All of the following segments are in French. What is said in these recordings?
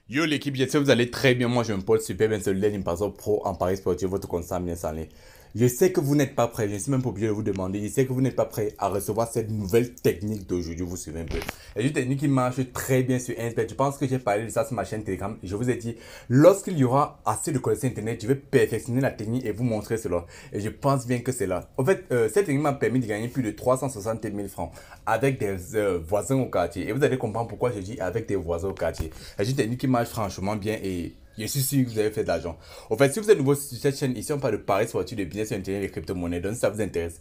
Yo l'équipe, j'espère que vous allez très bien. Moi je me porte super bien. C'est le Lenny Paso Pro en Paris Sportif, votre constant bien salé. Je sais que vous n'êtes pas prêts, je ne suis même pas obligé de vous demander. Je sais que vous n'êtes pas prêts à recevoir cette nouvelle technique d'aujourd'hui. Vous suivez un peu. C'est une technique qui marche très bien sur Internet. Je pense que j'ai parlé de ça sur ma chaîne Telegram. Je vous ai dit, lorsqu'il y aura assez de connaissances Internet, je vais perfectionner la technique et vous montrer cela. Et je pense bien que c'est là. En fait, cette technique m'a permis de gagner plus de 360 000 francs avec des voisins au quartier. Et vous allez comprendre pourquoi je dis avec des voisins au quartier. C'est une technique qui marche franchement bien et je suis sûr que vous avez fait de l'argent. En fait, si vous êtes nouveau sur cette chaîne, ici on parle de paris sportif, de business sur Internet et de crypto-monnaies. Donc si ça vous intéresse,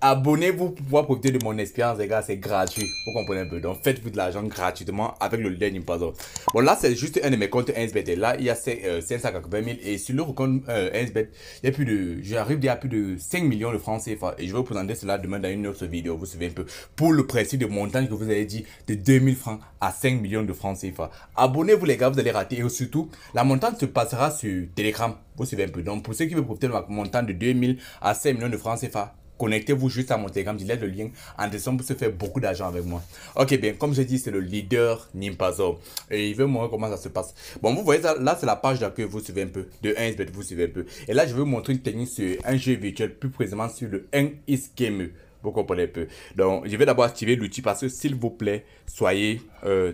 abonnez-vous pour pouvoir profiter de mon expérience, les gars. C'est gratuit. Vous comprenez un peu. Donc faites-vous de l'argent gratuitement avec le lien Nimpazo. Bon, là, c'est juste un de mes comptes 1xbet. Et là, il y a 580 000. Et sur le compte 1xbet, il y a plus de, j'arrive à plus de 5 millions de francs CFA. Et je vais vous présenter cela demain dans une autre vidéo. Vous suivez un peu. Pour le principe de montant que vous avez dit de 2000 francs à 5 millions de francs CFA. Abonnez-vous, les gars. Vous allez rater. Et surtout, la montante se passera sur Telegram. Vous suivez un peu. Donc, pour ceux qui veulent profiter de ma montant de 2000 à 5 millions de francs CFA, connectez-vous juste à mon Telegram, je laisse le lien en description pour se faire beaucoup d'argent avec moi. Ok, bien, comme j'ai dit, c'est le leader Nimpazo. Et il veut montrer comment ça se passe. Bon, vous voyez ça, là, c'est la page d'accueil, vous suivez un peu. De 1xbet, vous suivez un peu. Et là, je vais vous montrer une technique sur un jeu virtuel, plus précisément sur le 1x Game. Vous comprenez un peu. Donc, je vais d'abord activer l'outil parce que, s'il vous plaît, soyez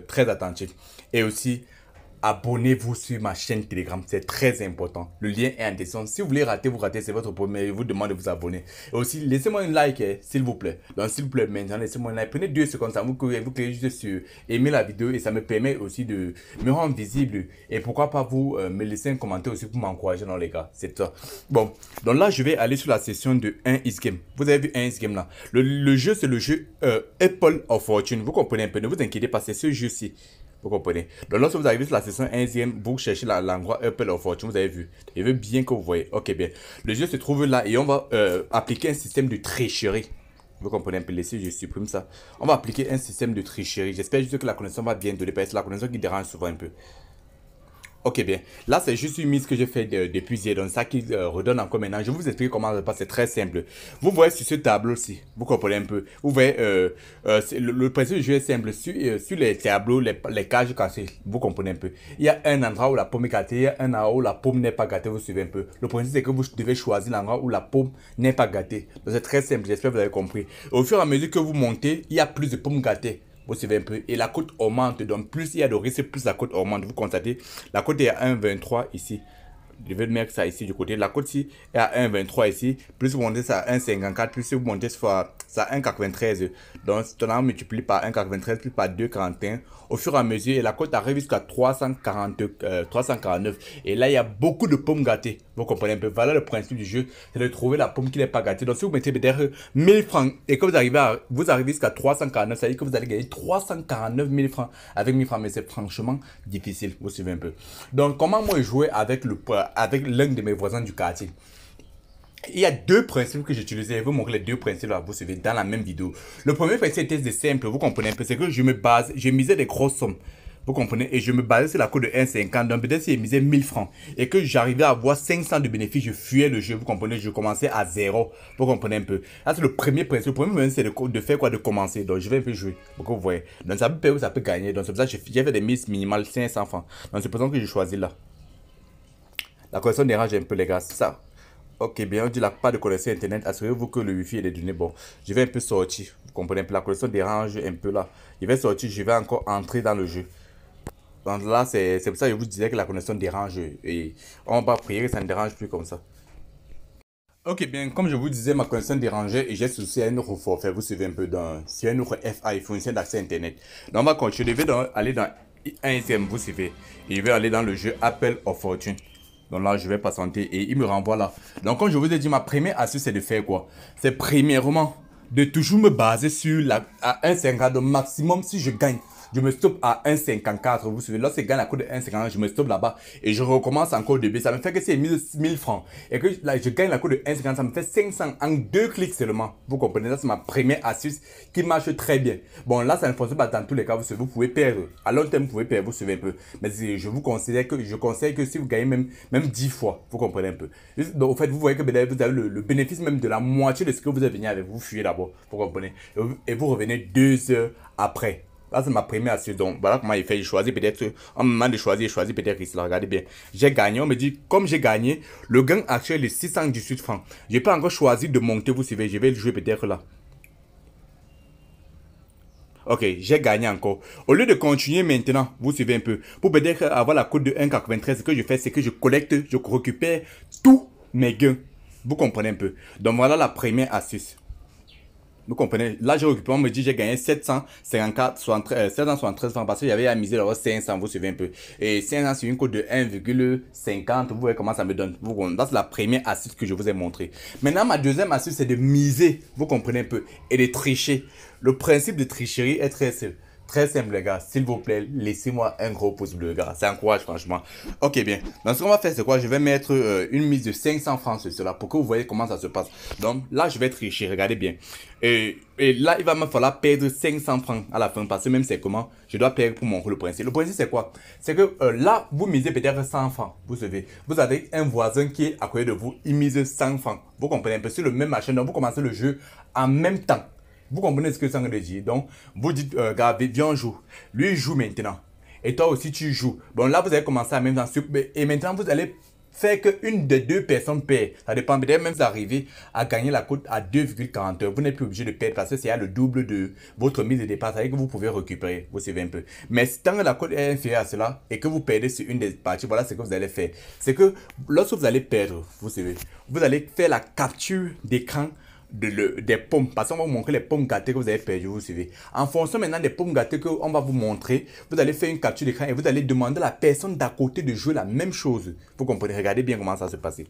très attentifs. Et aussi, abonnez-vous sur ma chaîne Telegram, c'est très important. Le lien est en description. Si vous voulez rater, vous ratez, c'est votre problème. Je vous demande de vous abonner. Et aussi, laissez-moi un like, s'il vous plaît. Donc, s'il vous plaît, maintenant, laissez-moi un like. Prenez 2 secondes, ça vous cliquez juste sur aimer la vidéo et ça me permet aussi de me rendre visible. Et pourquoi pas vous me laisser un commentaire aussi pour m'encourager dans les gars. C'est ça. Bon, donc là, je vais aller sur la session de 1x Game. Vous avez vu 1x Game là. Le jeu, c'est le jeu Apple of Fortune. Vous comprenez un peu. Ne vous inquiétez pas, c'est ce jeu-ci. Vous comprenez? Donc, lorsque vous arrivez sur la session 1e, vous cherchez l'endroit Apple of Fortune, vous avez vu. Je veux bien que vous voyez. Ok, bien. Le jeu se trouve là et on va appliquer un système de tricherie. Vous comprenez un peu, laissez, je supprime ça. On va appliquer un système de tricherie. J'espère juste que la connexion va bien donner parce que c'est la connexion qui dérange souvent un peu. Ok, bien. Là, c'est juste une mise que j'ai fait depuis hier. Donc, ça qui redonne encore maintenant. Je vais vous expliquer comment ça se passe. C'est très simple. Vous voyez sur ce tableau-ci. Vous comprenez un peu. Vous voyez, le principe du jeu est simple. Sur les tableaux, les cages cassées. Vous comprenez un peu. Il y a un endroit où la pomme est gâtée. Il y a un endroit où la pomme n'est pas gâtée. Vous suivez un peu. Le principe, c'est que vous devez choisir l'endroit où la pomme n'est pas gâtée. Donc, c'est très simple. J'espère que vous avez compris. Au fur et à mesure que vous montez, il y a plus de pommes gâtées. Vous suivez un peu. Et la cote augmente. Donc, plus il y a de risque, plus la cote augmente. Vous constatez, la cote est à 1,23 ici. Je vais mettre ça ici du côté. La cote ici est à 1,23 ici. Plus vous montez ça à 1,54. Plus vous montez ça à 1,93. Donc, si on multiplie par 1,93 plus par 2,41. Au fur et à mesure, et la cote arrive jusqu'à 349. Et là, il y a beaucoup de pommes gâtées. Vous comprenez un peu. Voilà le principe du jeu. C'est de trouver la pomme qui n'est pas gâtée. Donc, si vous mettez peut-être 1000 francs et que vous arrivez jusqu'à 349, ça veut dire que vous allez gagner 349 000 francs avec 1000 francs. Mais c'est franchement difficile. Vous suivez un peu. Donc, comment moi jouer avec l'un de mes voisins du quartier? Il y a deux principes que j'utilisais. Je vais vous montrer les deux principes là, vous suivez dans la même vidéo. Le premier principe était simple, vous comprenez un peu, c'est que je misais des grosses sommes. Vous comprenez? Et je me basais sur la cote de 1,50. Donc peut-être si je misais 1000 francs et que j'arrivais à avoir 500 de bénéfices, je fuyais le jeu. Vous comprenez? Je commençais à zéro. Vous comprenez un peu? Là, c'est le premier principe. Le premier principe, c'est de faire quoi? De commencer. Donc je vais un peu jouer. Donc vous voyez. Donc ça peut payer ou ça peut gagner. Donc c'est pour ça que j'ai fait des mises minimales 500 francs. Donc c'est pour ça que je choisis là. La connexion dérange un peu les gars. C'est ça. Ok, bien, on dit la pas de connexion internet. Assurez-vous que le wifi et les données. Bon, je vais un peu sortir. Vous comprenez un peu, la connexion dérange un peu là. Je vais sortir, je vais encore entrer dans le jeu. Donc là, c'est pour ça que je vous disais que la connexion dérange. Et on va prier que ça ne dérange plus comme ça. Ok, bien, comme je vous disais, ma connexion dérangeait et j'ai souci à un autre forfait. Vous suivez un peu sur un autre FA, fournisseur d'accès internet. Donc on va continuer. Je vais aller dans un SM, vous suivez. Et je vais aller dans le jeu Apple of Fortune. Donc là, je vais patienter et il me renvoie là. Donc, comme je vous ai dit, ma première astuce, c'est de faire quoi? C'est premièrement de toujours me baser sur à 1,50 au maximum si je gagne. Je me stoppe à 1,54. Vous suivez, lorsque je gagne la cote de 1,50, je me stoppe là-bas et je recommence encore de baisser. Ça me fait que c'est 1000 francs. Et que là, je gagne la cote de 1,50, ça me fait 500 en 2 clics seulement. Vous comprenez, ça c'est ma première astuce qui marche très bien. Bon, là, ça ne fonctionne pas dans tous les cas. Vous pouvez perdre. À long terme, vous pouvez perdre. Vous suivez un peu. Mais je vous conseille que si vous gagnez même 10 fois, vous comprenez un peu. Donc, en fait, vous voyez que vous avez le bénéfice même de la moitié de ce que vous avez venu avec. Vous fuyez d'abord. Vous comprenez. Et vous revenez 2 heures après. Là, c'est ma première astuce. Donc, voilà comment il fait. Il choisit peut-être, en moment de choisir, il choisit peut-être ici. Là, regardez bien. J'ai gagné. On me dit, comme j'ai gagné, le gain actuel est 618 francs. Je peux encore choisir de monter, vous suivez. Je vais le jouer peut-être là. Ok, j'ai gagné encore. Au lieu de continuer maintenant, vous suivez un peu. Pour peut-être avoir la cote de 1,93, ce que je fais, c'est que je collecte, je récupère tous mes gains. Vous comprenez un peu. Donc voilà la première astuce. Vous comprenez? Là, je récupère, on me dit j'ai gagné 773 francs parce que j'avais amusé d'avoir 500, vous suivez un peu. Et 500 sur une cote de 1,50, vous voyez comment ça me donne. Ça, c'est la première astuce que je vous ai montré. Maintenant, ma deuxième astuce, c'est de miser, vous comprenez un peu, et de tricher. Le principe de tricherie est très simple. Très simple, les gars. S'il vous plaît, laissez-moi un gros pouce bleu, les gars. Ça encourage, franchement. Ok, bien. Donc, ce qu'on va faire, c'est quoi? Je vais mettre une mise de 500 francs sur cela pour que vous voyez comment ça se passe. Donc, là, je vais tricher. Regardez bien. Et là, il va me falloir perdre 500 francs à la fin. Parce que même, c'est comment? Je dois perdre pour montrer le principe. Le principe, c'est quoi? C'est que là, vous misez peut-être 100 francs. Vous savez. Vous avez un voisin qui est à côté de vous. Il mise 100 francs. Vous comprenez un peu? Sur le même machin. Donc, vous commencez le jeu en même temps. Vous comprenez ce que ça veut dire? Donc, vous dites, gars, viens, on joue. Lui, il joue maintenant. Et toi aussi, tu joues. Bon, là, vous allez commencer à même temps. Et maintenant, vous allez faire qu'une des deux personnes perd. Ça dépend. Peut-être même d'arriver à gagner la cote à 2,40. Vous n'êtes plus obligé de perdre parce que c'est le double de votre mise de départ. C'est-à-dire que vous pouvez récupérer. Vous savez un peu. Mais tant que la cote est inférieure à cela et que vous perdez sur une des parties, voilà ce que vous allez faire. C'est que lorsque vous allez perdre, vous savez, vous allez faire la capture d'écran des pommes, parce qu'on va vous montrer les pommes gâtées que vous avez perdues, vous suivez. En fonction maintenant des pommes gâtées qu'on va vous montrer, vous allez faire une capture d'écran et vous allez demander à la personne d'à côté de jouer la même chose. Vous comprenez? Regardez bien comment ça se passe.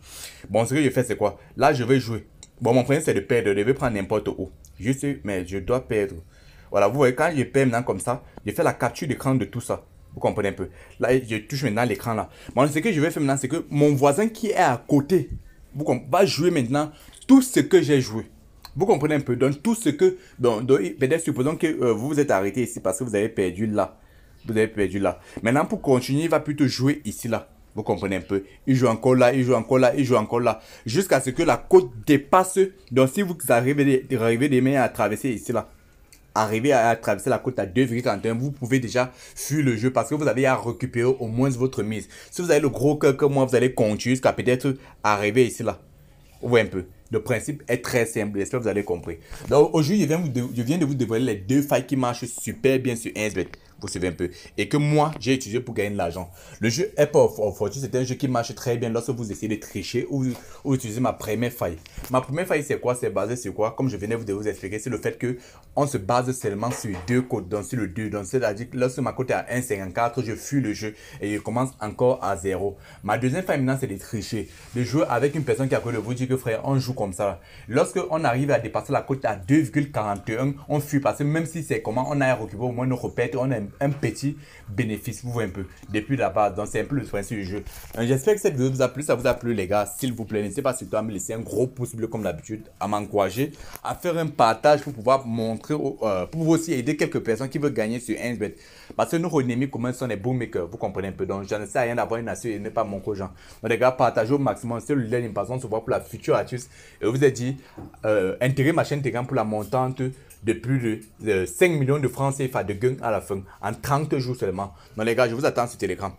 Bon, ce que je fais, c'est quoi? Là, je vais jouer. Bon, mon problème, c'est de perdre. Je vais prendre n'importe où. Je sais, mais je dois perdre. Voilà, vous voyez, quand je perds maintenant comme ça, je fais la capture d'écran de tout ça. Vous comprenez un peu? Là, je touche maintenant l'écran là. Bon, ce que je vais faire maintenant, c'est que mon voisin qui est à côté, va jouer maintenant tout ce que j'ai joué. Vous comprenez un peu? Donc, tout ce que... Donc peut-être supposons que vous vous êtes arrêté ici parce que vous avez perdu là. Vous avez perdu là. Maintenant, pour continuer, il va plutôt jouer ici là. Vous comprenez un peu? Il joue encore là, il joue encore là, il joue encore là. Jusqu'à ce que la côte dépasse. Donc, si vous arrivez demain à traverser ici là. Arriver à traverser la côte à 2,41, vous pouvez déjà fuir le jeu parce que vous avez à récupérer au moins votre mise. Si vous avez le gros cœur comme moi, vous allez continuer jusqu'à peut-être arriver ici là. Vous voyez un peu. Le principe est très simple. J'espère que vous avez compris. Donc aujourd'hui, je viens de vous dévoiler les deux failles qui marchent super bien sur 1xBet. Vous savez un peu. Et que moi, j'ai utilisé pour gagner de l'argent. Le jeu App of Fortune, c'est un jeu qui marche très bien lorsque vous essayez de tricher ou utiliser ma première faille. Ma première faille, c'est quoi? C'est basé sur quoi? Comme je venais de vous expliquer, c'est le fait que on se base seulement sur deux codes. Donc sur le 2. Donc c'est-à-dire que lorsque ma cote est à 1,54, je fuis le jeu et je commence encore à 0. Ma deuxième faille maintenant, c'est de tricher. De jouer avec une personne qui a côté de vous dire que frère, on joue comme ça. Lorsque on arrive à dépasser la cote à 2,41, on fuit parce que même si c'est comment on a récupéré au moins nos repères, on a un petit bénéfice, vous voyez un peu, depuis la base. Donc c'est un peu le principe du jeu. J'espère que cette vidéo vous a plu, ça vous a plu les gars. S'il vous plaît, n'hésitez pas surtout à me laisser un gros pouce bleu comme d'habitude, à m'encourager, à faire un partage pour pouvoir montrer, pour aussi aider quelques personnes qui veulent gagner sur 1xBet. Parce que nos ennemis communs sont les bookmakers, vous comprenez un peu. Donc je ne sais rien d'avoir une astuce et ne pas mon gens. Donc les gars, partagez au maximum. C'est le lien d'important se voir pour la future astuce. Et je vous ai dit, intégrez ma chaîne Telegram pour la montante de plus de 5 millions de francs CFA de gains à la fin, en 30 jours seulement. Donc les gars, je vous attends sur Telegram.